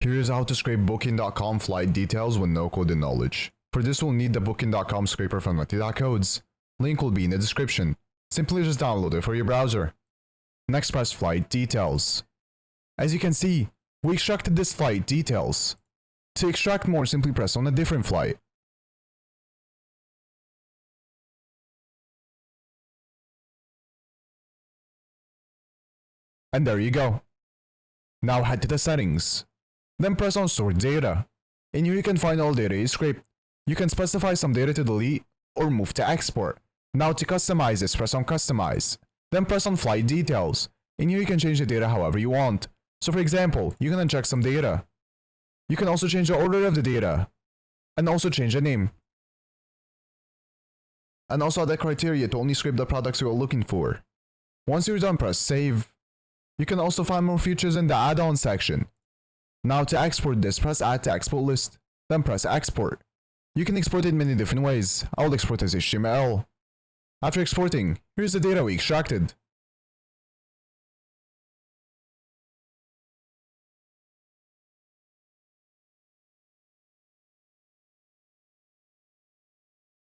Here is how to scrape Booking.com flight details with no coding knowledge. For this we'll need the Booking.com scraper from Naughty.Codes. Link will be in the description. Simply just download it for your browser. Next press flight details. As you can see, we extracted this flight details. To extract more, simply press on a different flight. And there you go. Now head to the settings. Then press on Store Data. In here you can find all data you scraped. You can specify some data to delete or move to export. Now to customize this, press on Customize. Then press on Flight Details. In here you can change the data however you want. So for example, you can uncheck some data. You can also change the order of the data. And also change the name. And also add the criteria to only scrape the products you are looking for. Once you're done, press Save. You can also find more features in the add-on section. Now to export this, press Add to Export List, then press Export. You can export it in many different ways. I'll export as HTML. After exporting, here's the data we extracted.